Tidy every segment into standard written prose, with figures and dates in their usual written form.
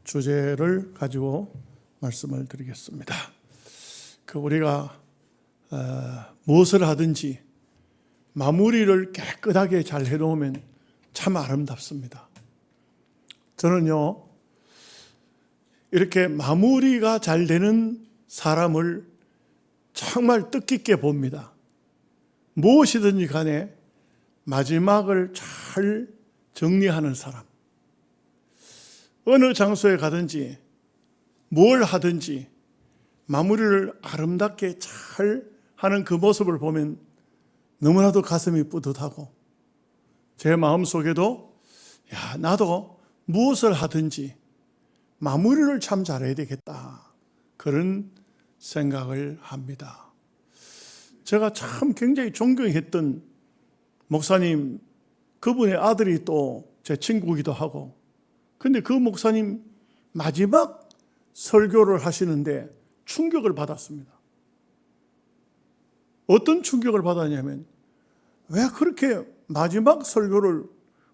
주제를 가지고 말씀을 드리겠습니다. 우리가 무엇을 하든지 마무리를 깨끗하게 잘 해놓으면 참 아름답습니다. 저는요, 이렇게 마무리가 잘 되는 사람을 정말 뜻깊게 봅니다. 무엇이든지 간에 마지막을 잘 정리하는 사람. 어느 장소에 가든지 뭘 하든지 마무리를 아름답게 잘 하는 그 모습을 보면 너무나도 가슴이 뿌듯하고 제 마음속에도 나도 무엇을 하든지 마무리를 참 잘해야 되겠다, 그런 생각을 합니다. 제가 참 굉장히 존경했던 목사님, 그분의 아들이 또 제 친구이기도 하고, 근데 그 목사님 마지막 설교를 하시는데 충격을 받았습니다. 어떤 충격을 받았냐면, 왜 그렇게 마지막 설교를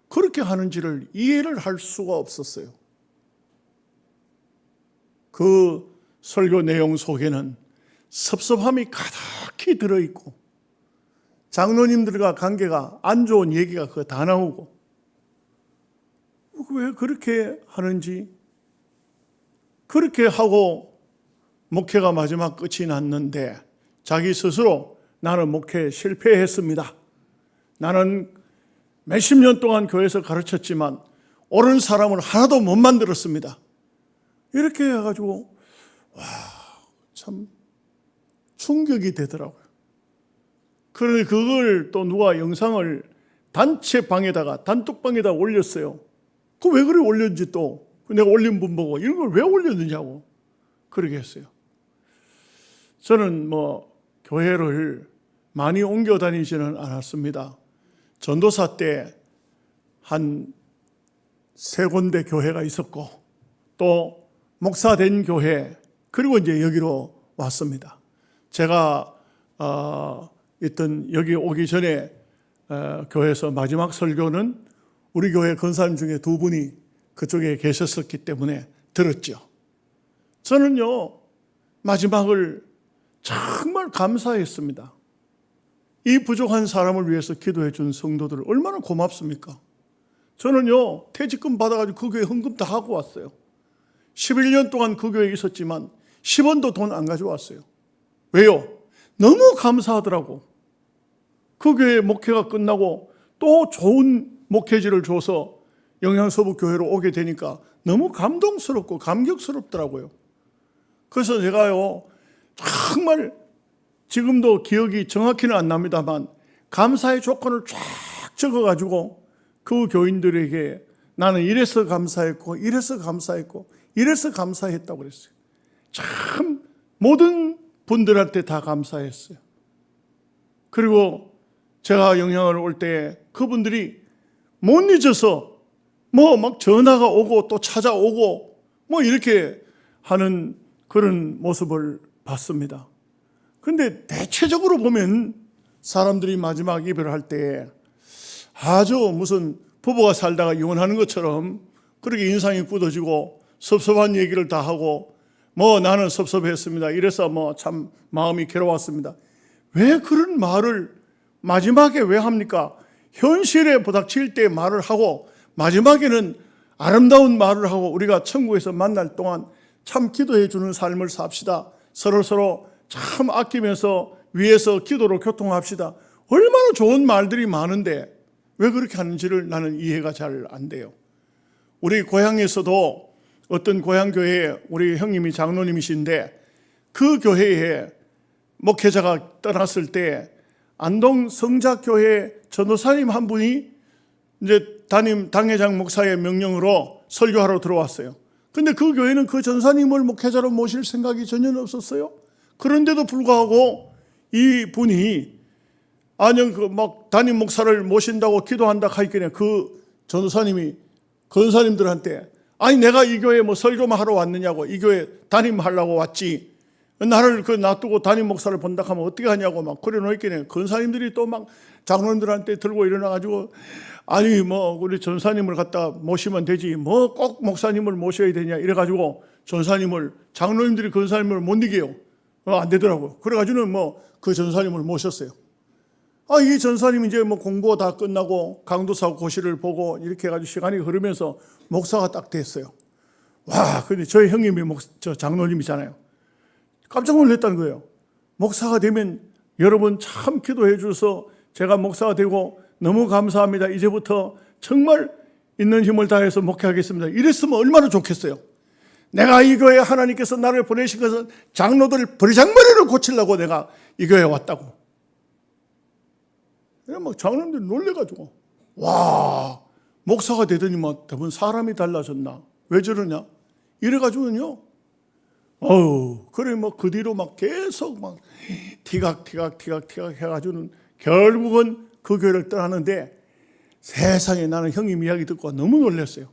그렇게 하는지를 이해를 할 수가 없었어요. 그 설교 내용 속에는 섭섭함이 가득히 들어있고, 장로님들과 관계가 안 좋은 얘기가 그거 다 나오고, 왜 그렇게 하는지, 그렇게 하고 목회가 마지막 끝이 났는데 자기 스스로 나는 목회에 실패했습니다. 나는 몇십 년 동안 교회에서 가르쳤지만 옳은 사람을 하나도 못 만들었습니다. 이렇게 해가지고 참 충격이 되더라고요. 그런데 그걸 또 누가 영상을 단체방에다가 단톡방에다 올렸어요. 그 왜 그래 올렸는지, 또 내가 올린 분 보고 이런 걸 왜 올렸느냐고 그러게 했어요. 저는 교회를 많이 옮겨 다니지는 않았습니다. 전도사 때 한 3군데 교회가 있었고, 또 목사 된 교회, 그리고 이제 여기로 왔습니다. 제가 있던 여기 오기 전에 교회에서 마지막 설교는 우리 교회 권사님 중에 2분이 그쪽에 계셨었기 때문에 들었죠. 저는요, 마지막을 정말 감사했습니다. 이 부족한 사람을 위해서 기도해 준 성도들 얼마나 고맙습니까? 저는요, 퇴직금 받아가지고 그 교회 헌금 다 하고 왔어요. 11년 동안 그 교회에 있었지만 10원도 돈 안 가져왔어요. 왜요? 너무 감사하더라고. 그 교회 목회가 끝나고 또 좋은 목회지를 줘서 영양서북교회로 오게 되니까 너무 감동스럽고 감격스럽더라고요. 그래서 제가요, 정말 지금도 기억이 정확히는 안 납니다만 감사의 조건을 쫙 적어가지고 그 교인들에게 나는 이래서 감사했고 이래서 감사했고 이래서 감사했다고 그랬어요. 참 모든 분들한테 다 감사했어요. 그리고 제가 영향을 올 때 그분들이 못 잊어서 막 전화가 오고 또 찾아오고 이렇게 하는 그런 모습을 봤습니다. 그런데 대체적으로 보면 사람들이 마지막 이별할 때 아주 무슨 부부가 살다가 이혼하는 것처럼 그렇게 인상이 굳어지고 섭섭한 얘기를 다 하고 나는 섭섭했습니다, 이래서 참 마음이 괴로웠습니다. 왜 그런 말을 마지막에 왜 합니까? 현실에 부닥칠 때 말을 하고 마지막에는 아름다운 말을 하고 우리가 천국에서 만날 동안 참 기도해 주는 삶을 삽시다. 서로서로 참 아끼면서 위에서 기도로 교통합시다. 얼마나 좋은 말들이 많은데 왜 그렇게 하는지를 나는 이해가 잘 안 돼요. 우리 고향에서도 어떤 고향교회에 우리 형님이 장로님이신데 그 교회에 목회자가 떠났을 때 안동 성작교회 전도사님 한 분이 이제 담임 당회장 목사의 명령으로 설교하러 들어왔어요. 근데 그 교회는 그 전사님을 목회자로 모실 생각이 전혀 없었어요. 그런데도 불구하고 이 분이 담임 목사를 모신다고 기도한다 하니까 그 전도사님이 권사님들한테 내가 이 교회에 설교만 하러 왔느냐고, 이 교회 담임하려고 왔지 나를 놔두고 담임 목사를 본다 하면 어떻게 하냐고 막 그래 놓겠네. 권사님들이 또 막 장로님들한테 들고 일어나가지고 아니 뭐 우리 전사님을 갖다 모시면 되지 뭐 꼭 목사님을 모셔야 되냐 이래가지고 전사님을 장로님들이 권사님을 못 이겨요. 안 되더라고요. 그래가지고는 뭐 그 전사님을 모셨어요. 이 전사님이 이제 뭐 공부가 다 끝나고 강도사 고시를 보고 이렇게 해가지고 시간이 흐르면서 목사가 딱 됐어요. 와, 근데 저희 형님이 저 장로님이잖아요. 깜짝 놀랐다는 거예요. 목사가 되면 여러분 참 기도해 주셔서 제가 목사가 되고 너무 감사합니다. 이제부터 정말 있는 힘을 다해서 목회하겠습니다. 이랬으면 얼마나 좋겠어요. 내가 이 교회에 하나님께서 나를 보내신 것은 장로들 버리장머리를 고치려고 내가 이 교회에 왔다고. 막 장로님들이 놀래가지고 와, 목사가 되더니 막 대부분 사람이 달라졌나? 왜 저러냐? 이래가지고는요. 그래 뭐 그 뒤로 막 계속 막 티각 해가지고는 결국은 그 교회를 떠나는데 세상에 나는 형님 이야기 듣고 너무 놀랐어요.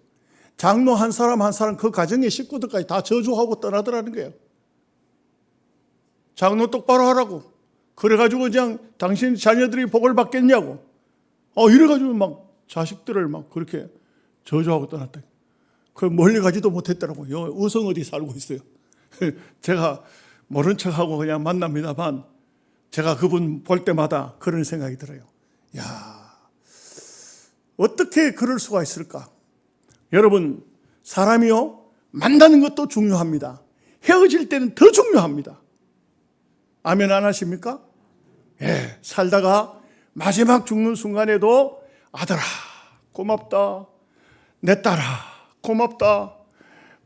장로 한 사람 한 사람 그 가정의 식구들까지 다 저주하고 떠나더라는 거예요. 장로 똑바로 하라고. 그래가지고 그냥 당신 자녀들이 복을 받겠냐고. 이래가지고 막 자식들을 막 그렇게 저주하고 떠났다. 그 멀리 가지도 못했더라고요. 우성 어디 살고 있어요. 제가 모른 척하고 그냥 만납니다만 제가 그분 볼 때마다 그런 생각이 들어요. 야, 어떻게 그럴 수가 있을까? 여러분, 사람이요, 만나는 것도 중요합니다. 헤어질 때는 더 중요합니다. 아멘 안 하십니까? 예, 살다가 마지막 죽는 순간에도 아들아, 고맙다. 내 딸아, 고맙다.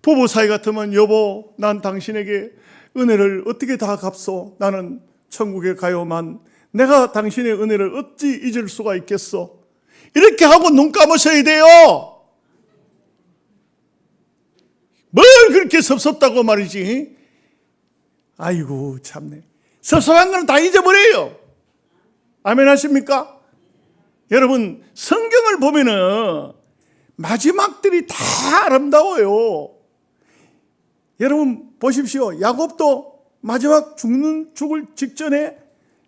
부부 사이 같으면 여보, 난 당신에게 은혜를 어떻게 다 갚소? 나는 천국에 가요만 내가 당신의 은혜를 어찌 잊을 수가 있겠소? 이렇게 하고 눈 감으셔야 돼요. 뭘 그렇게 섭섭다고 말이지? 아이고 참네. 섭섭한 건 다 잊어버려요. 아멘 하십니까? 여러분, 성경을 보면은 마지막들이 다 아름다워요. 여러분 보십시오. 야곱도 마지막 죽을 직전에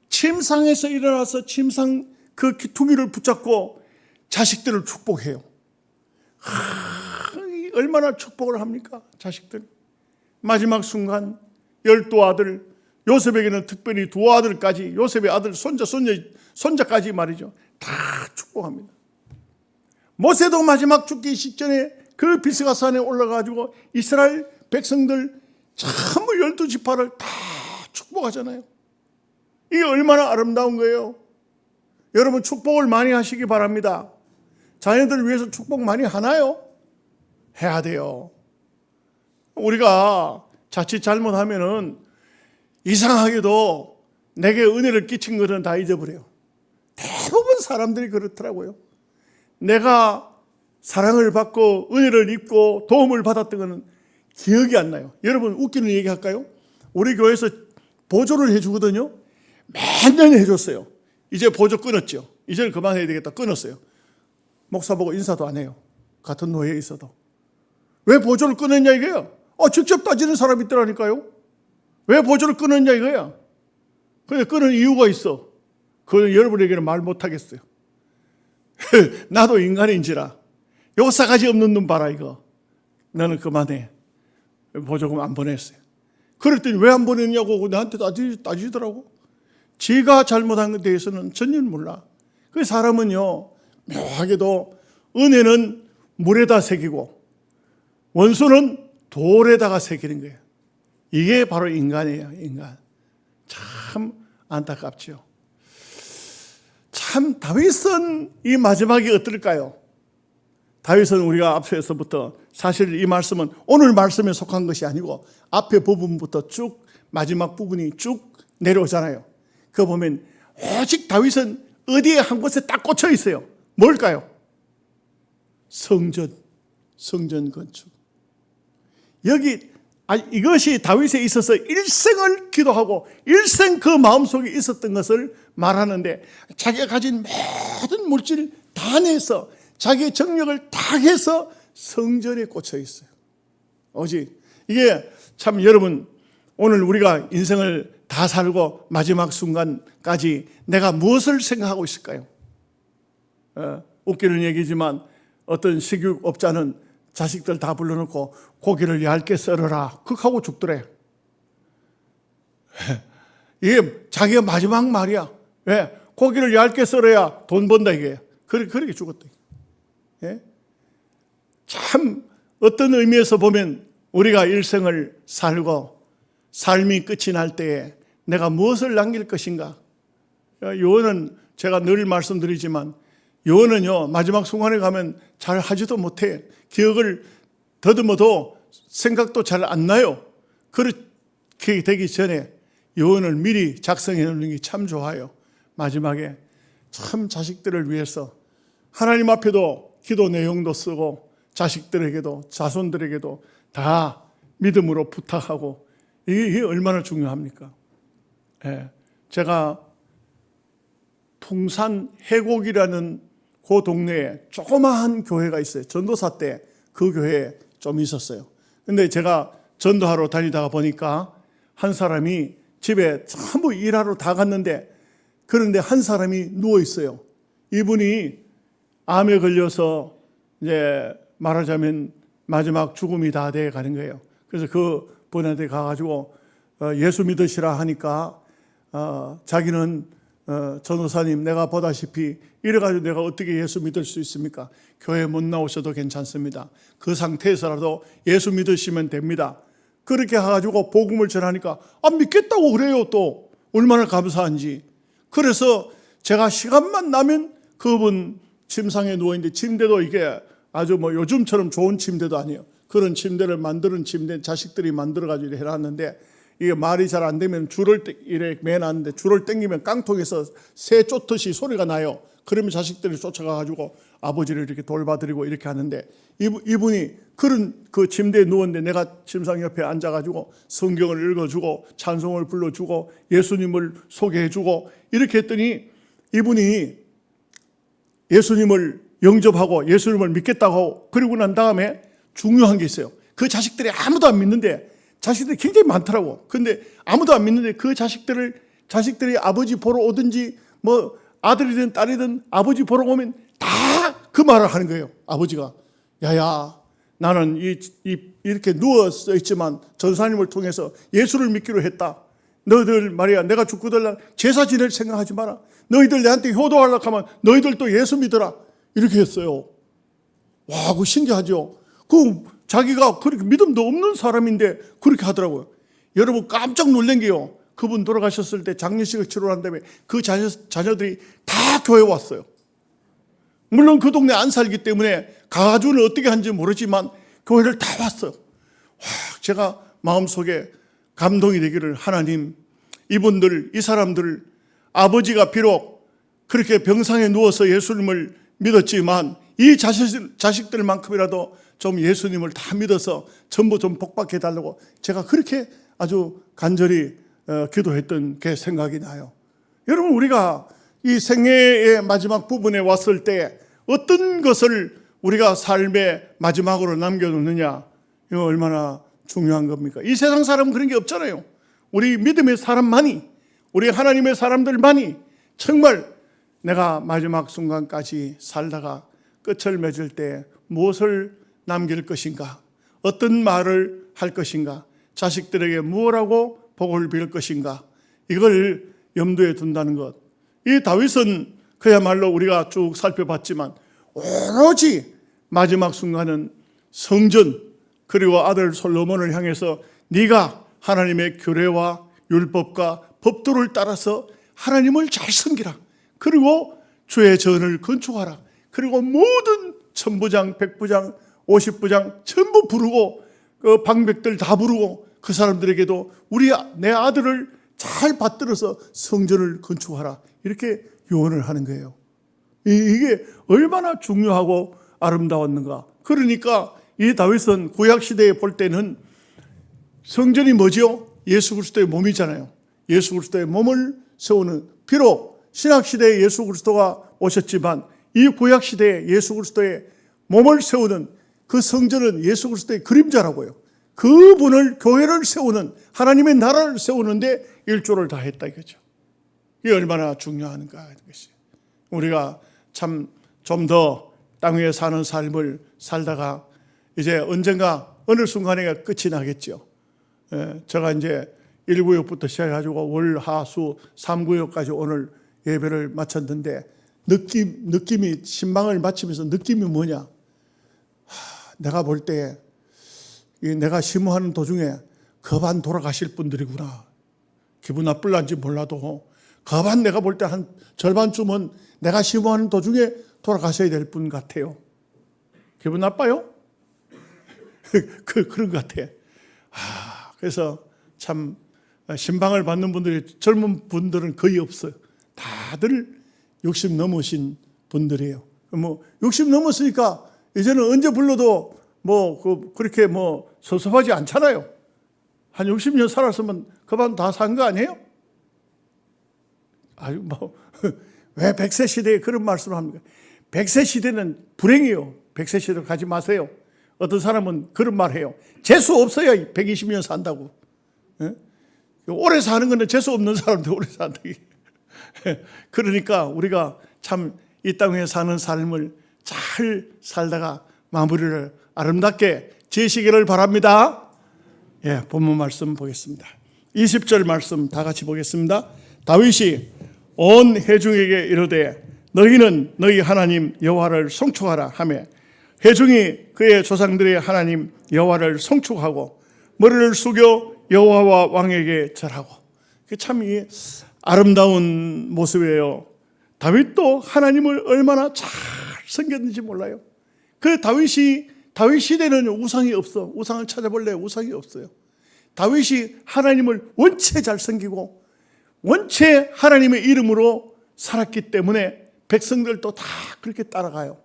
침상에서 일어나서 침상 그 기퉁이를 붙잡고 자식들을 축복해요. 얼마나 축복을 합니까? 자식들. 마지막 순간 12아들, 요셉에게는 특별히 2아들까지, 요셉의 아들, 손자까지 말이죠. 다 축복합니다. 모세도 마지막 죽기 직전에 그 비스가산에 올라가지고 이스라엘 백성들 전부 12지파를 다 축복하잖아요. 이게 얼마나 아름다운 거예요. 여러분 축복을 많이 하시기 바랍니다. 자녀들 위해서 축복 많이 하나요? 해야 돼요. 우리가 자칫 잘못하면은 이상하게도 내게 은혜를 끼친 것은 다 잊어버려요. 대부분 사람들이 그렇더라고요. 내가 사랑을 받고 은혜를 입고 도움을 받았던 것은 기억이 안 나요. 여러분 웃기는 얘기 할까요? 우리 교회에서 보조를 해주거든요. 매년 해줬어요. 이제 보조 끊었죠. 이제는 그만해야 되겠다. 끊었어요. 목사 보고 인사도 안 해요. 같은 노예에 있어도. 왜 보조를 끊었냐 이거야? 직접 따지는 사람이 있더라니까요. 왜 보조를 끊었냐 이거야? 근데 끊은 이유가 있어. 그건 여러분에게는 말 못하겠어요. 나도 인간인지라. 요 싸가지 없는 놈 봐라 이거. 나는 그만해. 보조금 안 보냈어요. 그랬더니 왜 안 보냈냐고 나한테 따지더라고. 지가 잘못한 것에 대해서는 전혀 몰라. 그 사람은요, 묘하게도 은혜는 물에다 새기고 원수는 돌에다가 새기는 거예요. 이게 바로 인간이에요, 인간. 참 안타깝죠. 참 다윗은 이 마지막이 어떨까요? 다윗은 우리가 앞에서부터 사실 이 말씀은 오늘 말씀에 속한 것이 아니고 앞에 부분부터 쭉 마지막 부분이 쭉 내려오잖아요. 그거 보면 오직 다윗은 어디에 한 곳에 딱 꽂혀 있어요. 뭘까요? 성전 건축. 이것이 다윗에 있어서 일생을 기도하고 일생 그 마음속에 있었던 것을 말하는데 자기가 가진 모든 물질 다 내서 자기의 정력을 다 해서 성전에 꽂혀 있어요. 오직 이게 참 여러분 오늘 우리가 인생을 다 살고 마지막 순간까지 내가 무엇을 생각하고 있을까요? 웃기는 얘기지만 어떤 식육업자는 자식들 다 불러놓고 고기를 얇게 썰어라 그렇게 죽더래. 이게 자기가 마지막 말이야. 왜? 고기를 얇게 썰어야 돈 번다 이게. 그렇게 죽었다. 예? 참 어떤 의미에서 보면 우리가 일생을 살고 삶이 끝이 날 때에 내가 무엇을 남길 것인가. 요원은 제가 늘 말씀드리지만 요원은요 마지막 순간에 가면 잘 하지도 못해. 기억을 더듬어도 생각도 잘 안 나요. 그렇게 되기 전에 요원을 미리 작성해 놓는 게 참 좋아요. 마지막에 참 자식들을 위해서 하나님 앞에도 기도 내용도 쓰고 자식들에게도 자손들에게도 다 믿음으로 부탁하고 이게 얼마나 중요합니까? 예, 제가 풍산 해곡이라는 그 동네에 조그마한 교회가 있어요. 전도사 때 그 교회에 좀 있었어요. 근데 제가 전도하러 다니다가 보니까 한 사람이 집에 전부 일하러 다 갔는데 그런데 한 사람이 누워 있어요. 이분이 암에 걸려서 이제 말하자면 마지막 죽음이 다 돼 가는 거예요. 그래서 그 분한테 가가지고 예수 믿으시라 하니까 자기는 전도사님 내가 보다시피 이래가지고 내가 어떻게 예수 믿을 수 있습니까? 교회 못 나오셔도 괜찮습니다. 그 상태에서라도 예수 믿으시면 됩니다. 그렇게 해가지고 복음을 전하니까 믿겠다고 그래요. 또 얼마나 감사한지. 그래서 제가 시간만 나면 그분 침상에 누워있는데 침대도 이게 아주 뭐 요즘처럼 좋은 침대도 아니에요. 그런 침대를 만드는 침대 자식들이 만들어가지고 해놨는데 이게 말이 잘 안 되면 줄을 이렇게 매놨는데 줄을 당기면 깡통에서 새 쫓듯이 소리가 나요. 그러면 자식들이 쫓아가가지고 아버지를 이렇게 돌봐드리고 이렇게 하는데 이분이 그런 그 침대에 누웠는데 내가 침상 옆에 앉아가지고 성경을 읽어주고 찬송을 불러주고 예수님을 소개해주고 이렇게 했더니 이분이 예수님을 영접하고 예수님을 믿겠다고 그러고 난 다음에 중요한 게 있어요. 그 자식들이 아무도 안 믿는데 자식들이 굉장히 많더라고. 근데 아무도 안 믿는데 그 자식들이 아버지 보러 오든지 뭐 아들이든 딸이든 아버지 보러 오면 다 그 말을 하는 거예요. 아버지가 야야 나는 이렇게 누워서 있지만 전사님을 통해서 예수를 믿기로 했다. 너희들 말이야 내가 죽고들 제사 지낼 생각하지 마라. 너희들 내한테 효도하려고 하면 너희들도 예수 믿어라. 이렇게 했어요. 와 그거 신기하죠. 그 자기가 그렇게 믿음도 없는 사람인데 그렇게 하더라고요. 여러분 깜짝 놀란 게요. 그분 돌아가셨을 때 장례식을 치러한 다음에 그 자녀들이 다 교회 왔어요. 물론 그 동네 안 살기 때문에 가주는 어떻게 하는지 모르지만 교회를 다 왔어요. 제가 마음속에 감동이 되기를 하나님 이분들 이 사람들 아버지가 비록 그렇게 병상에 누워서 예수님을 믿었지만 이 자식들만큼이라도 좀 예수님을 다 믿어서 전부 좀 복받게 해달라고 제가 그렇게 아주 간절히 기도했던 게 생각이 나요. 여러분 우리가 이 생애의 마지막 부분에 왔을 때 어떤 것을 우리가 삶의 마지막으로 남겨놓느냐 이거 얼마나 중요한 겁니까? 이 세상 사람은 그런 게 없잖아요. 우리 믿음의 사람만이 우리 하나님의 사람들만이 정말 내가 마지막 순간까지 살다가 끝을 맺을 때 무엇을 남길 것인가? 어떤 말을 할 것인가? 자식들에게 무엇하고 복을 빌 것인가? 이걸 염두에 둔다는 것. 이 다윗은 그야말로 우리가 쭉 살펴봤지만 오로지 마지막 순간은 성전 그리고 아들 솔로몬을 향해서 네가 하나님의 규례와 율법과 법도를 따라서 하나님을 잘 섬기라. 그리고 주의 전을 건축하라. 그리고 모든 천부장, 백부장, 50부장 전부 부르고 그 방백들 다 부르고 그 사람들에게도 내 아들을 잘 받들어서 성전을 건축하라. 이렇게 요원을 하는 거예요. 이게 얼마나 중요하고 아름다웠는가. 그러니까 이 다윗은 구약시대에 볼 때는 성전이 뭐죠? 예수 그리스도의 몸이잖아요. 예수 그리스도의 몸을 세우는 비록 신약시대에 예수 그리스도가 오셨지만 이 구약시대에 예수 그리스도의 몸을 세우는 그 성전은 예수 그리스도의 그림자라고요. 그분을, 교회를 세우는, 하나님의 나라를 세우는데 일조를 다 했다 이거죠. 이게 얼마나 중요한가 하는 것이. 우리가 참 좀 더 땅 위에 사는 삶을 살다가 이제 언젠가 어느 순간에 끝이 나겠죠. 제가 이제 1구역부터 시작해가지고 월, 하, 수 3구역까지 오늘 예배를 마쳤는데 느낌이, 신방을 마치면서 느낌이 뭐냐. 내가 볼 때 내가 심호하는 도중에 거반 돌아가실 분들이구나. 기분 나쁠란지 몰라도 거반 내가 볼 때 한 절반쯤은 내가 심호하는 도중에 돌아가셔야 될 분 같아요. 기분 나빠요? 그런 것 같아. 그래서 참 신방을 받는 분들이, 젊은 분들은 거의 없어요. 다들 60 넘으신 분들이에요. 60 넘었으니까 이제는 언제 불러도 그렇게 섭섭하지 않잖아요. 한 60년 살았으면 그만 다 산 거 아니에요? 왜 100세 시대에 그런 말씀을 합니까? 100세 시대는 불행이에요. 100세 시대로 가지 마세요. 어떤 사람은 그런 말 해요. 재수 없어야 120년 산다고. 오래 사는 거는 재수 없는 사람도 오래 산다. 그러니까 우리가 참 이 땅에 사는 삶을 잘 살다가 마무리를 아름답게 지으시기를 바랍니다. 본문 말씀 보겠습니다. 20절 말씀 다 같이 보겠습니다. 다윗이 온 회중에게 이르되 너희는 너희 하나님 여호와를 송축하라 하며 회중이 그의 조상들의 하나님 여호와를 송축하고 머리를 숙여 여호와와 왕에게 절하고. 참 이 아름다운 모습이에요. 다윗도 하나님을 얼마나 잘 섬겼는지 몰라요. 다윗 시대는 우상이 없어. 우상을 찾아볼래 우상이 없어요. 다윗이 하나님을 원체 잘 섬기고 원체 하나님의 이름으로 살았기 때문에 백성들도 다 그렇게 따라가요.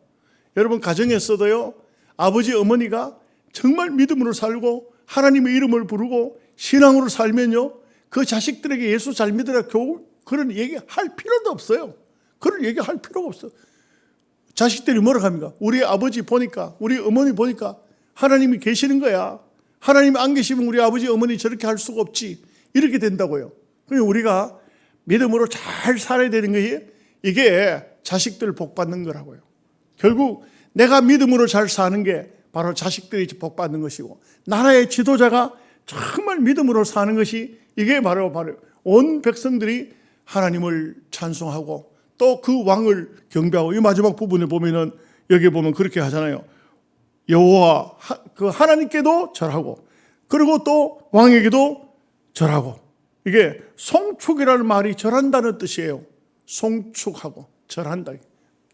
여러분 가정에서도요, 아버지 어머니가 정말 믿음으로 살고 하나님의 이름을 부르고 신앙으로 살면요, 그 자식들에게 예수 잘 믿으라 그런 얘기 할 필요도 없어요. 그런 얘기 할 필요가 없어. 자식들이 뭐라고 합니까? 우리 아버지 보니까, 우리 어머니 보니까 하나님이 계시는 거야. 하나님이 안 계시면 우리 아버지 어머니 저렇게 할 수가 없지. 이렇게 된다고요. 그러니까 우리가 믿음으로 잘 살아야 되는 거예요. 이게 자식들 복 받는 거라고요. 결국 내가 믿음으로 잘 사는 게 바로 자식들이 복 받는 것이고, 나라의 지도자가 정말 믿음으로 사는 것이 이게 바로 온 백성들이 하나님을 찬송하고 또 그 왕을 경배하고. 이 마지막 부분에 보면은 여기 보면 그렇게 하잖아요. 여호와 그 하나님께도 절하고 그리고 또 왕에게도 절하고. 이게 송축이라는 말이 절한다는 뜻이에요. 송축하고 절한다.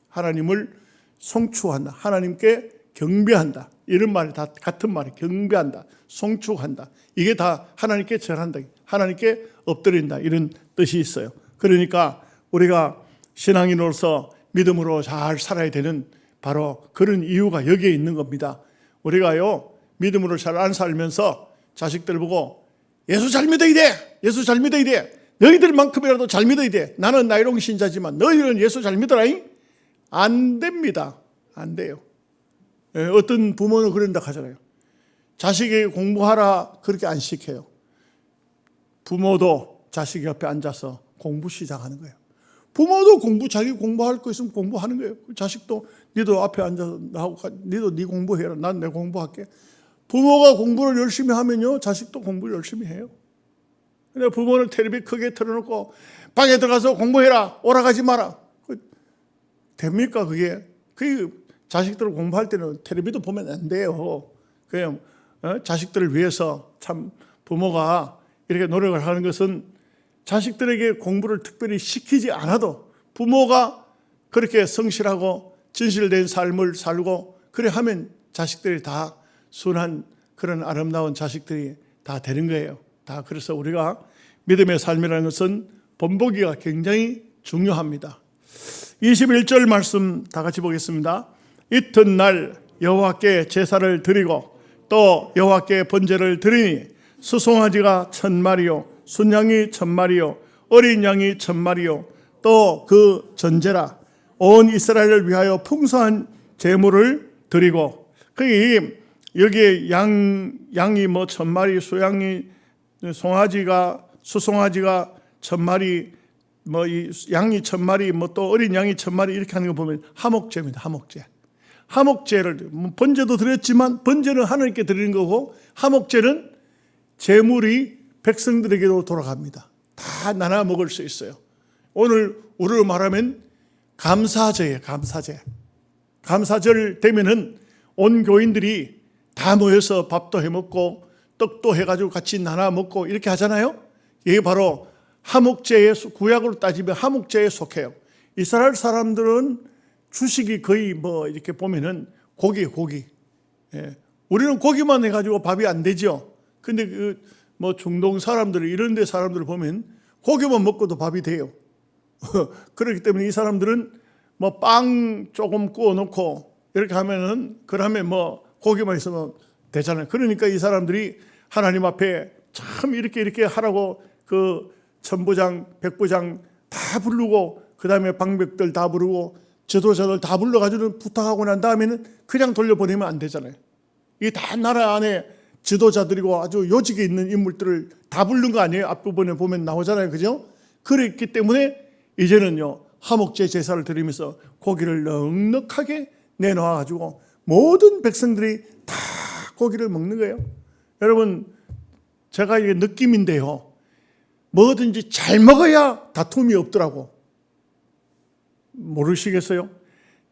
하나님을 송축한다. 하나님께 경배한다. 이런 말이 다 같은 말이 경배한다. 송축한다. 이게 다 하나님께 절한다. 하나님께 엎드린다. 이런 뜻이 있어요. 그러니까 우리가 신앙인으로서 믿음으로 잘 살아야 되는 바로 그런 이유가 여기에 있는 겁니다. 우리가요, 믿음으로 잘 안 살면서 자식들 보고 예수 잘 믿어야 돼. 예수 잘 믿어야 돼. 너희들만큼이라도 잘 믿어야 돼. 나는 나이롱 신자지만 너희들은 예수 잘 믿어라잉. 안 됩니다. 안 돼요. 어떤 부모는 그런다 하잖아요. 자식에게 공부하라 그렇게 안 시켜요. 부모도 자식 옆에 앉아서 공부 시작하는 거예요. 부모도 자기 공부할 거 있으면 공부하는 거예요. 자식도 니도 앞에 앉아서 니도 네 공부해라. 난 내 공부할게. 부모가 공부를 열심히 하면요, 자식도 공부를 열심히 해요. 근데 부모는 텔레비 크게 틀어놓고 방에 들어가서 공부해라. 오라가지 마라. 됩니까 그게? 자식들 공부할 때는 텔레비도 보면 안 돼요. 그냥 자식들을 위해서 참 부모가 이렇게 노력을 하는 것은 자식들에게 공부를 특별히 시키지 않아도 부모가 그렇게 성실하고 진실된 삶을 살고 그래 하면 자식들이 다 순한 그런 아름다운 자식들이 다 되는 거예요. 다. 그래서 우리가 믿음의 삶이라는 것은 본보기가 굉장히 중요합니다. 21절 말씀 다 같이 보겠습니다. 이튿날 여호와께 제사를 드리고 또 여호와께 번제를 드리니 수송아지가 1000마리요 순양이 1000마리요 어린 양이 1000마리요 또 그 전제라 온 이스라엘을 위하여 풍성한 제물을 드리고. 여기에 양이 뭐 1000마리, 수양이, 수송아지가 1000마리, 뭐 이 양이 1000마리, 뭐 또 어린 양이 1000마리 이렇게 하는 거 보면 화목제입니다. 화목제를 번제도 드렸지만 번제는 하나님께 드리는 거고 화목제는 제물이 백성들에게도 돌아갑니다. 다 나눠 먹을 수 있어요. 오늘 우리로 말하면 감사제예요. 감사절 되면은 온 교인들이 다 모여서 밥도 해먹고 떡도 해가지고 같이 나눠 먹고 이렇게 하잖아요. 이게 바로 화목제의, 구약으로 따지면 화목제에 속해요. 이스라엘 사람들은 주식이 거의 뭐 이렇게 보면은 고기. 예. 우리는 고기만 해가지고 밥이 안 되죠. 근데 뭐 중동 사람들, 이런 데 사람들을 보면 고기만 먹고도 밥이 돼요. 그렇기 때문에 이 사람들은 뭐 빵 조금 구워 놓고 이렇게 하면은, 그러면 뭐 고기만 있으면 되잖아요. 그러니까 이 사람들이 하나님 앞에 참 이렇게 하라고 그 천부장, 백부장 다 부르고, 그 다음에 방백들 다 부르고, 지도자들 다 불러가지고 부탁하고 난 다음에는 그냥 돌려보내면 안 되잖아요. 이게 다 나라 안에 지도자들이고 아주 요직에 있는 인물들을 다 부른 거 아니에요? 앞부분에 보면 나오잖아요. 그죠? 그랬기 때문에 이제는요, 화목제 제사를 드리면서 고기를 넉넉하게 내놓아가지고 모든 백성들이 다 고기를 먹는 거예요. 여러분, 제가 이게 느낌인데요, 뭐든지 잘 먹어야 다툼이 없더라고. 모르시겠어요?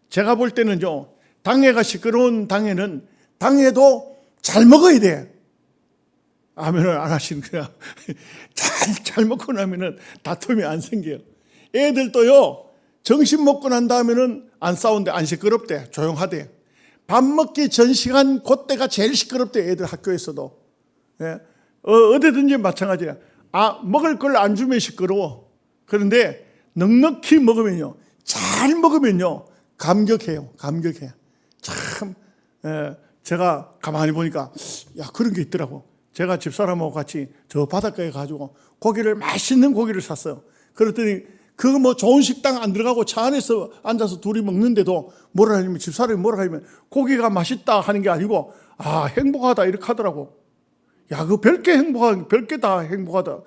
제가 볼 때는요, 당회가 시끄러운 당회는 당회도 잘 먹어야 돼. 아멘을 안 하시는 거야. 잘 먹고 나면은 다툼이 안 생겨요. 애들도요, 점심 먹고 난 다음에는 안 싸운대, 안 시끄럽대, 조용하대. 밥 먹기 전 시간 그때가 제일 시끄럽대, 애들 학교에서도. 예. 어디든지 마찬가지야. 먹을 걸 안 주면 시끄러워. 그런데 넉넉히 먹으면요, 잘 먹으면요, 감격해요. 참, 제가 가만히 보니까, 그런 게 있더라고. 제가 집사람하고 같이 저 바닷가에 가지고 맛있는 고기를 샀어요. 그랬더니 그거 뭐 좋은 식당 안 들어가고 차 안에서 앉아서 둘이 먹는데도 집사람이 뭐라 하냐면 고기가 맛있다 하는 게 아니고, 행복하다 이렇게 하더라고. 별게 다 행복하다.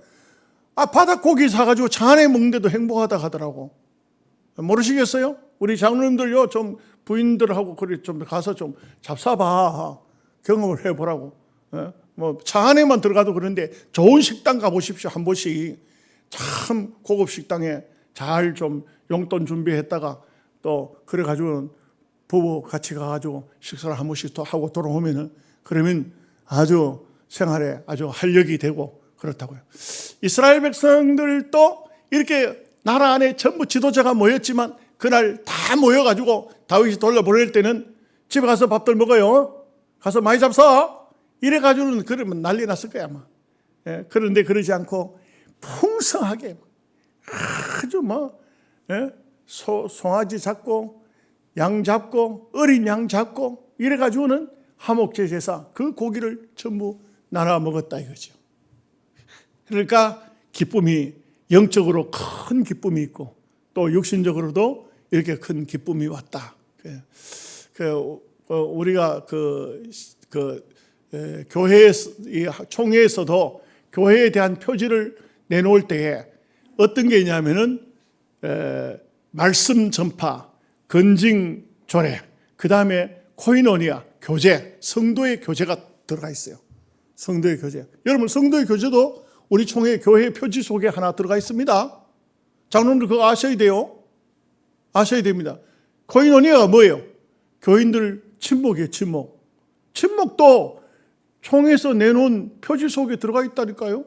바닷고기 사가지고 차 안에 먹는데도 행복하다 하더라고. 모르시겠어요? 우리 장로님들요, 좀 부인들하고 좀 가서 좀 잡사봐. 경험을 해보라고. 뭐 차 안에만 들어가도 그런데 좋은 식당 가보십시오. 한 번씩. 참 고급 식당에 잘 좀 용돈 준비했다가 또 그래가지고 부부 같이 가가지고 식사를 한 번씩 또 하고 돌아오면은, 그러면 아주 생활에 아주 활력이 되고 그렇다고요. 이스라엘 백성들도 이렇게 나라 안에 전부 지도자가 모였지만 그날 다 모여가지고 다윗이 돌려보낼 때는 집에 가서 밥들 먹어요. 가서 많이 잡숴. 이래가지고는 그러면 난리 났을 거야 아마. 그런데 그러지 않고 풍성하게 아주 송아지 잡고 양 잡고 어린 양 잡고 이래가지고는 화목제 제사 그 고기를 전부 나눠 먹었다 이거죠. 그러니까 기쁨이, 영적으로 큰 기쁨이 있고 또 육신적으로도 이렇게 큰 기쁨이 왔다. 우리가 교회 총회에서도 교회에 대한 표지를 내놓을 때에 어떤 게 있냐면은 말씀 전파, 건징 조례, 그 다음에 코이노니아, 교제, 성도의 교제가 들어가 있어요. 성도의 교제. 여러분, 성도의 교제도 우리 총회 교회 표지 속에 하나 들어가 있습니다. 장로님들 그거 아셔야 돼요. 아셔야 됩니다. 코이노니아가 뭐예요? 교인들 친목이에요, 친목. 친목도 총회에서 내놓은 표지 속에 들어가 있다니까요.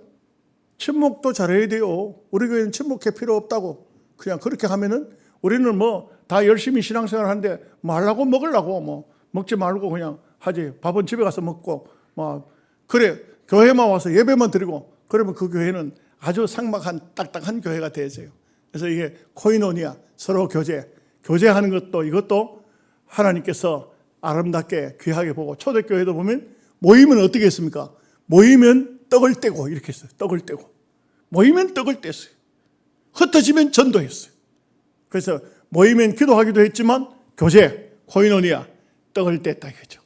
친목도 잘해야 돼요. 우리 교회는 친목할 필요 없다고. 그냥 그렇게 하면은 우리는 뭐 다 열심히 신앙생활 하는데 뭐 하려고 먹으려고 뭐 먹지 말고 그냥 하지. 밥은 집에 가서 먹고 그래 교회만 와서 예배만 드리고 그러면 그 교회는 아주 삭막한 딱딱한 교회가 되어져요. 그래서 이게 코이노니아, 서로 교제하는 것도 이것도 하나님께서 아름답게 귀하게 보고, 초대교회도 보면 모이면 어떻게 했습니까? 모이면 떡을 떼고 이렇게 했어요. 떡을 떼고. 모이면 떡을 뗐어요. 흩어지면 전도했어요. 그래서 모이면 기도하기도 했지만 교제, 코이노니아, 떡을 뗐다 이거죠.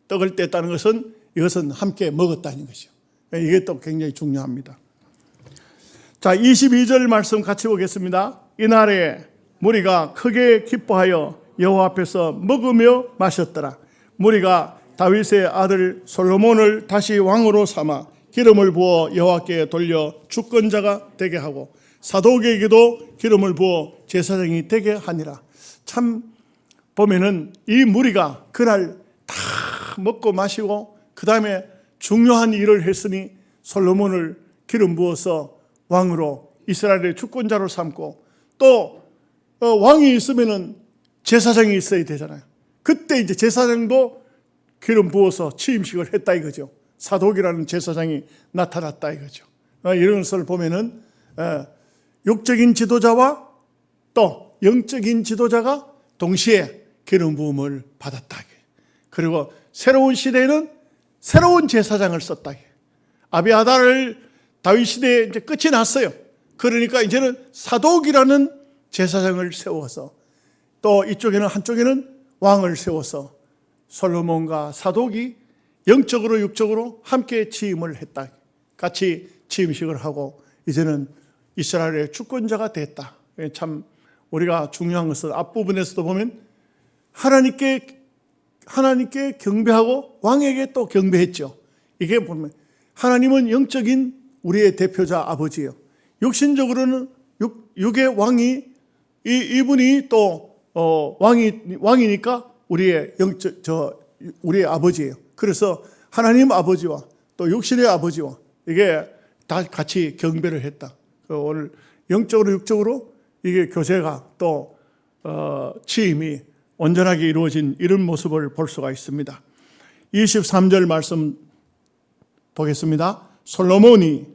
떡을 뗐다는 것은 이것은 함께 먹었다는 것이요. 이게 또 굉장히 중요합니다. 자, 22절 말씀 같이 보겠습니다. 이날에 무리가 크게 기뻐하여 여호와 앞에서 먹으며 마셨더라. 무리가 다윗의 아들 솔로몬을 다시 왕으로 삼아 기름을 부어 여호와께 돌려 주권자가 되게 하고 사독에게도 기름을 부어 제사장이 되게 하니라. 참 보면은 이 무리가 그날 다 먹고 마시고 그 다음에 중요한 일을 했으니 솔로몬을 기름 부어서 왕으로 이스라엘의 주권자로 삼고 또 왕이 있으면은 제사장이 있어야 되잖아요. 그때 이제 제사장도 기름 부어서 취임식을 했다 이거죠. 사독이라는 제사장이 나타났다 이거죠. 이런 것을 보면은 육적인 지도자와 또 영적인 지도자가 동시에 기름 부음을 받았다. 그리고 새로운 시대에는 새로운 제사장을 썼다. 아비아달을 다윗 시대에 이제 끝이 났어요. 그러니까 이제는 사독이라는 제사장을 세워서 또 이쪽에는 한쪽에는 왕을 세워서 솔로몬과 사독이 영적으로 육적으로 함께 취임을 했다. 같이 취임식을 하고 이제는 이스라엘의 주권자가 됐다. 참 우리가 중요한 것은 앞부분에서도 보면 하나님께 경배하고 왕에게 또 경배했죠. 이게 보면 하나님은 영적인 우리의 대표자 아버지예요. 육신적으로는 육의 왕이 이분이 또 왕이니까 우리의 우리의 아버지예요. 그래서 하나님 아버지와 또 육신의 아버지와 이게 다 같이 경배를 했다. 오늘 영적으로 육적으로 이게 교제가 또 취임이 온전하게 이루어진 이런 모습을 볼 수가 있습니다. 23절 말씀 보겠습니다. 솔로몬이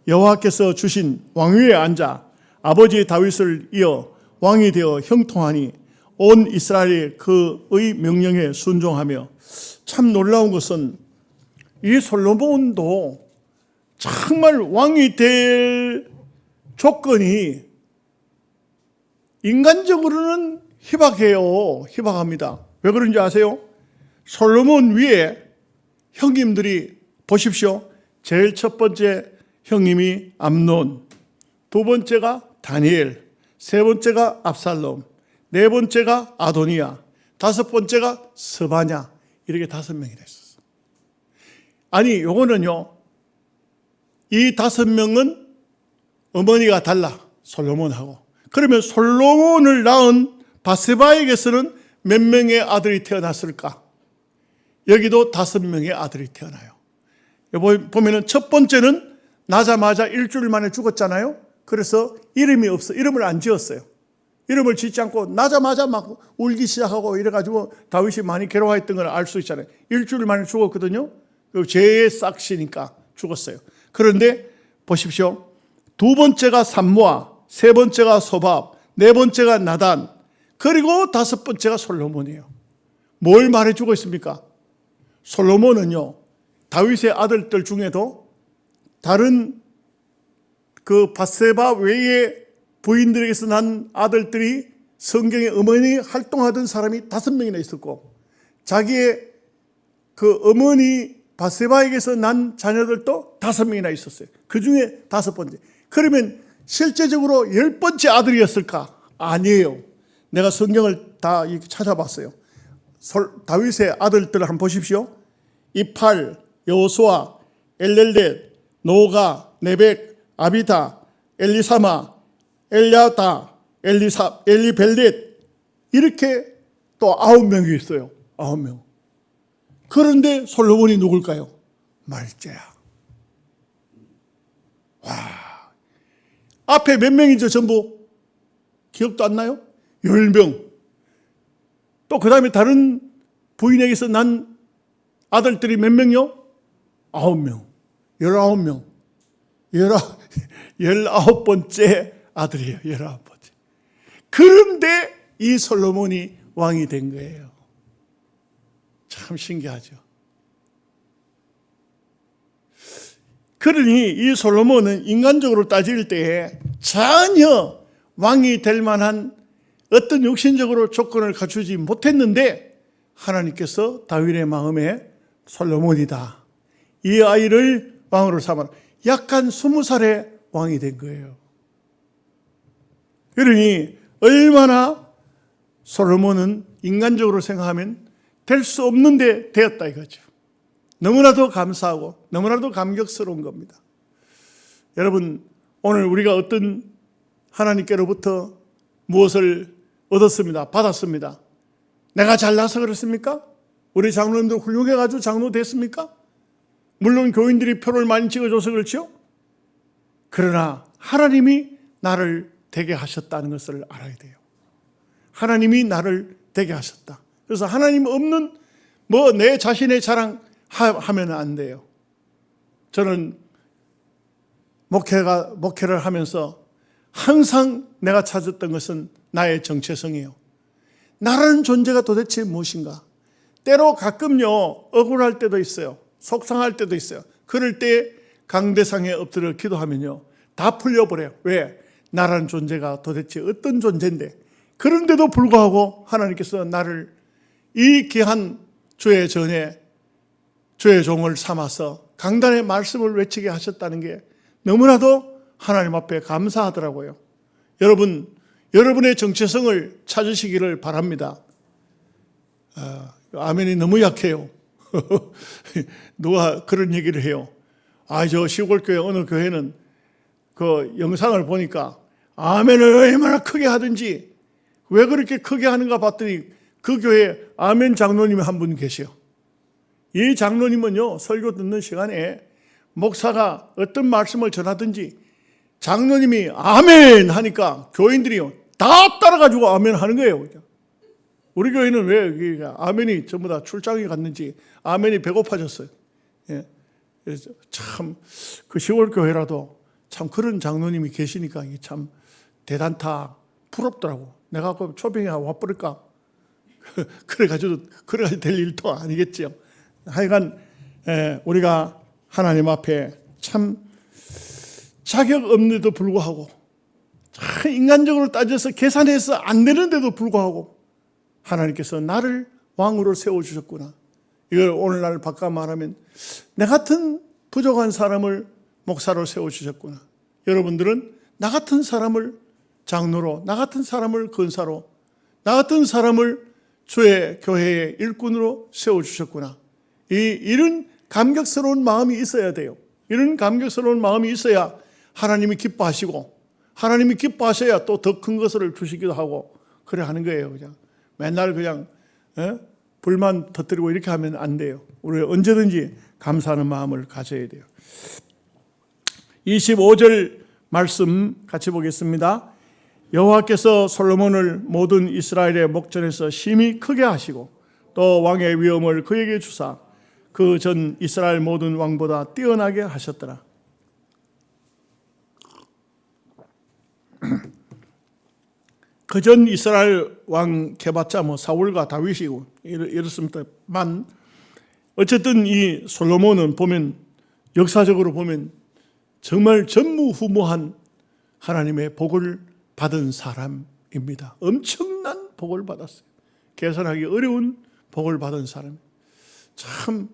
여호와께서 주신 왕위에 앉아 아버지 다윗을 이어 왕이 되어 형통하니 온 이스라엘이 그의 명령에 순종하며 참 놀라운 것은 이 솔로몬도 정말 왕이 될 조건이 인간적으로는 희박합니다. 왜 그런지 아세요? 솔로몬 위에 형님들이 보십시오. 제일 첫 번째 형님이 암논, 두 번째가 다니엘, 세 번째가 압살롬, 네 번째가 아도니아, 다섯 번째가 스바냐. 이렇게 5명이 됐었어. 아니 요거는요, 이 5명은 어머니가 달라, 솔로몬하고. 그러면 솔로몬을 낳은 바세바에게서는 몇 명의 아들이 태어났을까? 여기도 5명의 아들이 태어나요. 보면은 첫 번째는 나자마자 일주일 만에 죽었잖아요. 그래서 이름이 없어. 이름을 안 지었어요. 이름을 짓지 않고 나자마자 막 울기 시작하고 이래가지고 다윗이 많이 괴로워했던 걸 알 수 있잖아요. 일주일 만에 죽었거든요. 죄의 싹시니까 죽었어요. 그런데 보십시오. 두 번째가 삼모아, 세 번째가 소밥, 네 번째가 나단, 그리고 다섯 번째가 솔로몬이에요. 뭘 말해주고 있습니까? 솔로몬은요, 다윗의 아들들 중에도 다른 그 바세바 외의 부인들에게서 난 아들들이 성경에 어머니 활동하던 사람이 5명이나 있었고, 자기의 그 어머니 바세바에게서 난 자녀들도 5명이나 있었어요. 그 중에 5번째. 그러면 실제적으로 10번째 아들이었을까? 아니에요. 내가 성경을 다 찾아봤어요. 다윗의 아들들을 한번 보십시오. 이팔, 여호수아, 엘렐렛, 노가, 네벡, 아비다, 엘리사마, 엘야다, 엘리벨렛, 이렇게 또 9명이 있어요. 9명. 그런데 솔로몬이 누굴까요? 말제야. 와, 앞에 몇 명이죠? 전부 기억도 안 나요? 10명. 또 그 다음에 다른 부인에게서 난 아들들이 몇 명이요? 9명. 19명. 19번째 아들이에요. 19번째. 그런데 이 솔로몬이 왕이 된 거예요. 참 신기하죠. 그러니 이 솔로몬은 인간적으로 따질 때에 전혀 왕이 될 만한 어떤 육신적으로 조건을 갖추지 못했는데 하나님께서 다윗의 마음에 솔로몬이다. 이 아이를 왕으로 삼아라. 약간 20살에 왕이 된 거예요. 그러니 얼마나 솔로몬은 인간적으로 생각하면 될 수 없는데 되었다 이거죠. 너무나도 감사하고 너무나도 감격스러운 겁니다. 여러분, 오늘 우리가 어떤 하나님께로부터 무엇을 얻었습니다. 받았습니다. 내가 잘나서 그렇습니까? 우리 장로님들 훌륭해가지고 장로 됐습니까? 물론 교인들이 표를 많이 찍어줘서 그렇죠. 그러나 하나님이 나를 되게 하셨다는 것을 알아야 돼요. 하나님이 나를 되게 하셨다. 그래서 하나님 없는 내 자신의 자랑하면 안 돼요. 저는 목회를 하면서 항상 내가 찾았던 것은 나의 정체성이에요. 나라는 존재가 도대체 무엇인가? 때로 가끔요, 억울할 때도 있어요. 속상할 때도 있어요. 그럴 때 강대상에 엎드려 기도하면요, 다 풀려버려요. 왜? 나라는 존재가 도대체 어떤 존재인데, 그런데도 불구하고 하나님께서 나를 이 귀한 주의 전에 주의 종을 삼아서 강단의 말씀을 외치게 하셨다는 게 너무나도 하나님 앞에 감사하더라고요. 여러분의 정체성을 찾으시기를 바랍니다. 아멘이 너무 약해요. 누가 그런 얘기를 해요. 저 시골교회 어느 교회는 그 영상을 보니까 아멘을 얼마나 크게 하든지 왜 그렇게 크게 하는가 봤더니 그 교회에 아멘 장로님이 한 분 계세요. 이 장로님은요, 설교 듣는 시간에 목사가 어떤 말씀을 전하든지 장로님이 아멘 하니까 교인들이요, 다 따라가지고 아멘 하는 거예요. 우리 교회는 왜 아멘이 전부 다 출장에 갔는지 아멘이 배고파졌어요. 예. 그래서 참 그 시골 교회라도 참 그런 장로님이 계시니까 참 대단타, 부럽더라고. 내가 그 초빙에 와버릴까? 그래가지고 될 일도 아니겠죠. 하여간 우리가 하나님 앞에 참 자격 없는데도 불구하고 인간적으로 따져서 계산해서 안 되는데도 불구하고 하나님께서 나를 왕으로 세워주셨구나. 이걸 오늘날 바꿔 말하면 내 같은 부족한 사람을 목사로 세워주셨구나. 여러분들은 나 같은 사람을 장로로, 나 같은 사람을 권사로, 나 같은 사람을 주의 교회의 일꾼으로 세워주셨구나. 이런 감격스러운 마음이 있어야 돼요. 이런 감격스러운 마음이 있어야 하나님이 기뻐하시고, 하나님이 기뻐하셔야 또 더 큰 것을 주시기도 하고 그래 하는 거예요. 그냥 맨날 그냥 불만 터뜨리고 이렇게 하면 안 돼요. 우리 언제든지 감사하는 마음을 가져야 돼요. 25절 말씀 같이 보겠습니다. 여호와께서 솔로몬을 모든 이스라엘의 목전에서 심히 크게 하시고 또 왕의 위엄을 그에게 주사 그 전 이스라엘 모든 왕보다 뛰어나게 하셨더라. 그 전 이스라엘 왕 해봤자 사울과 다윗이고 이렇습니다만 어쨌든 이 솔로몬은 보면 역사적으로 보면 정말 전무후무한 하나님의 복을 받은 사람입니다. 엄청난 복을 받았어요. 계산하기 어려운 복을 받은 사람. 참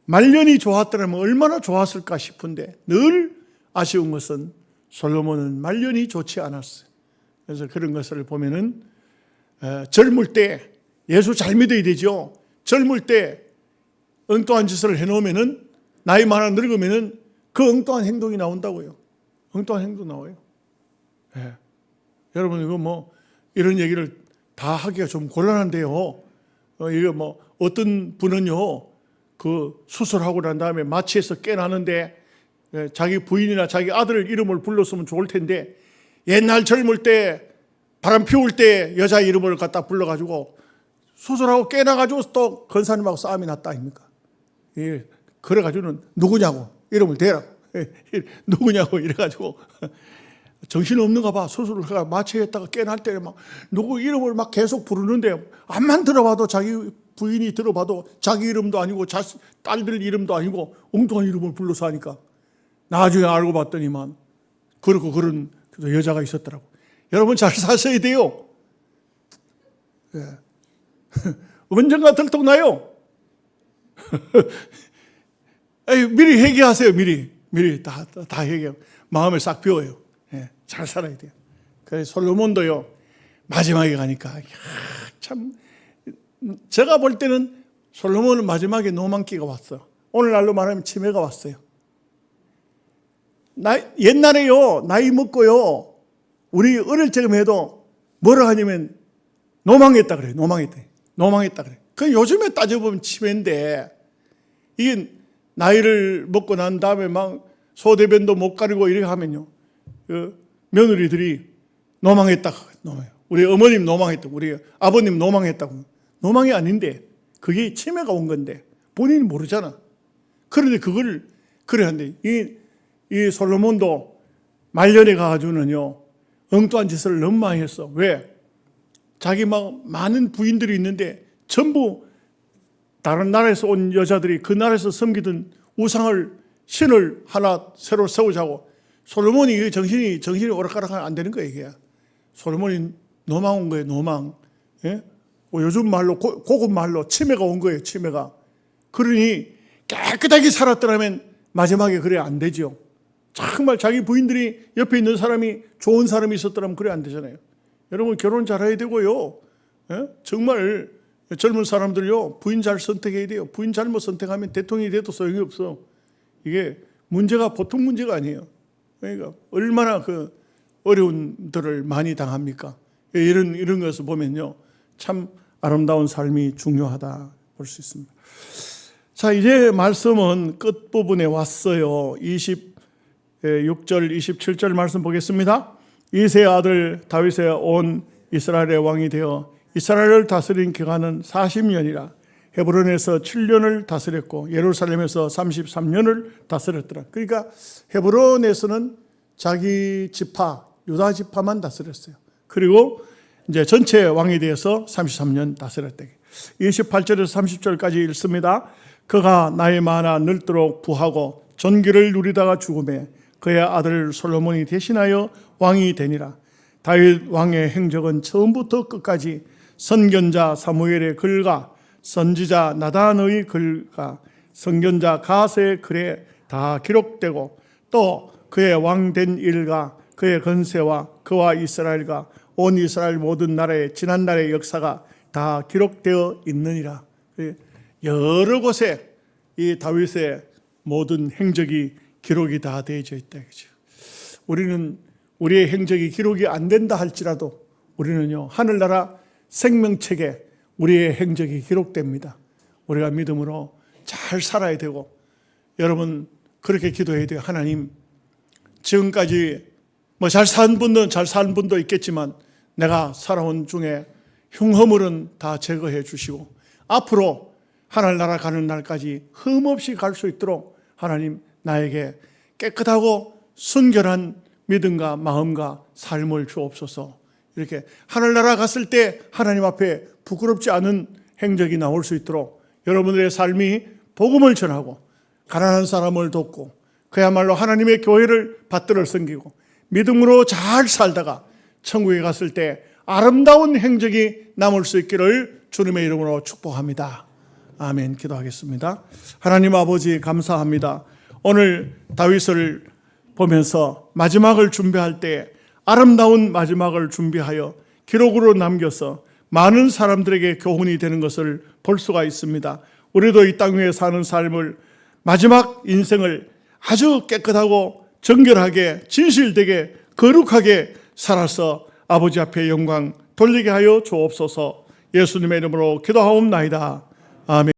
말년이 좋았더라면 얼마나 좋았을까 싶은데 늘 아쉬운 것은 솔로몬은 말년이 좋지 않았어요. 그래서 그런 것을 보면은 젊을 때 예수 잘 믿어야 되죠. 젊을 때 엉뚱한 짓을 해놓으면은 나이 많아 늙으면은 그 엉뚱한 행동이 나온다고요. 엉뚱한 행동 나와요. 예. 여러분 이거 이런 얘기를 다 하기가 좀 곤란한데요. 이거 어떤 분은요 그 수술하고 난 다음에 마취해서 깨나는데 자기 부인이나 자기 아들 이름을 불렀으면 좋을 텐데 옛날 젊을 때 바람 피울 때 여자 이름을 갖다 불러가지고 수술하고 깨나가지고 또 권사님하고 싸움이 났다 아닙니까? 예, 그래가지고는 누구냐고 이름을 대라고 누구냐고 이래가지고 정신없는가 봐. 수술을 해가 마취했다가 깨날 때 막 누구 이름을 막 계속 부르는데 암만 들어봐도 자기 부인이 들어봐도 자기 이름도 아니고 딸들 이름도 아니고 엉뚱한 이름을 불러서 하니까 나중에 알고 봤더니만 그런 여자가 있었더라고. 여러분 잘 사셔야 돼요. 예. 언젠가 들통나요. 미리 회개하세요. 미리 다 회개. 마음을 싹 비워요. 예, 잘 살아야 돼요. 그래서 솔로몬도요, 마지막에 가니까 참 제가 볼 때는 솔로몬은 마지막에 노만기가 왔어요. 오늘날로 말하면 치매가 왔어요. 옛날에요, 나이 먹고요, 우리 어릴 적에 해도 뭐라 하냐면 노망했다 그래요. 노망했다 그래요. 그 요즘에 따져보면 치매인데, 이게 나이를 먹고 난 다음에 막 소대변도 못 가리고 이렇게 하면요, 그 며느리들이 노망했다. 우리 어머님 노망했다고, 우리 아버님 노망했다고. 노망이 아닌데 그게 치매가 온 건데 본인이 모르잖아. 그런데 그걸 그래 한대. 이 솔로몬도 말년에 가가지고는요, 엉뚱한 짓을 너무 많이 했어. 왜? 자기 막 많은 부인들이 있는데 전부 다른 나라에서 온 여자들이 그 나라에서 섬기던 신을 하나 새로 세우자고. 솔로몬이 정신이 오락가락하면 안 되는 거예요, 이게. 솔로몬이 노망 온 거예요, 노망. 예? 요즘 말로, 고급 말로 치매가 온 거예요, 치매가. 그러니 깨끗하게 살았더라면 마지막에 그래 안 되죠. 정말 자기 부인들이 옆에 있는 사람이 좋은 사람이 있었더라면 그래 안 되잖아요. 여러분, 결혼 잘해야 되고요. 예? 정말 젊은 사람들요, 부인 잘 선택해야 돼요. 부인 잘못 선택하면 대통령이 돼도 소용이 없어. 이게 문제가 보통 문제가 아니에요. 그러니까 얼마나 그 어려움들을 많이 당합니까? 이런 것을 보면요, 참 아름다운 삶이 중요하다 볼 수 있습니다. 자, 이제 말씀은 끝부분에 왔어요. 26절, 27절 말씀 보겠습니다. 이새의 아들 다윗의 온 이스라엘의 왕이 되어 이스라엘을 다스린 기간은 40년이라. 헤브론에서 7년을 다스렸고 예루살렘에서 33년을 다스렸더라. 그러니까 헤브론에서는 자기 지파, 유다 지파만 다스렸어요. 그리고 이제 전체 왕이 되어서 33년 다스렸다. 28절에서 30절까지 읽습니다. 그가 나이 많아 늙도록 부하고 존귀를 누리다가 죽음에 그의 아들 솔로몬이 대신하여 왕이 되니라. 다윗 왕의 행적은 처음부터 끝까지 선견자 사무엘의 글과 선지자 나단의 글과 선견자 가세의 글에 다 기록되고, 또 그의 왕된 일과 그의 건세와 그와 이스라엘과 온 이스라엘 모든 나라의 지난날의 역사가 다 기록되어 있느니라. 여러 곳에 이 다윗의 모든 행적이 기록이 다 되어져 있다. 우리는 우리의 행적이 기록이 안 된다 할지라도 우리는요, 하늘나라 생명책에 우리의 행적이 기록됩니다. 우리가 믿음으로 잘 살아야 되고, 여러분 그렇게 기도해야 돼요. 하나님, 지금까지 잘 산 분도 있겠지만 내가 살아온 중에 흉허물은 다 제거해 주시고, 앞으로 하늘나라 가는 날까지 흠없이 갈 수 있도록 하나님 나에게 깨끗하고 순결한 믿음과 마음과 삶을 주옵소서. 이렇게 하늘나라 갔을 때 하나님 앞에 부끄럽지 않은 행적이 나올 수 있도록 여러분들의 삶이 복음을 전하고 가난한 사람을 돕고 그야말로 하나님의 교회를 받들어 섬기고 믿음으로 잘 살다가 천국에 갔을 때 아름다운 행적이 남을 수 있기를 주님의 이름으로 축복합니다. 아멘. 기도하겠습니다. 하나님 아버지, 감사합니다. 오늘 다윗을 보면서 마지막을 준비할 때 아름다운 마지막을 준비하여 기록으로 남겨서 많은 사람들에게 교훈이 되는 것을 볼 수가 있습니다. 우리도 이 땅 위에 사는 삶을, 마지막 인생을 아주 깨끗하고 정결하게 진실되게 거룩하게 살아서 아버지 앞에 영광 돌리게 하여 주옵소서. 예수님의 이름으로 기도하옵나이다. 아멘.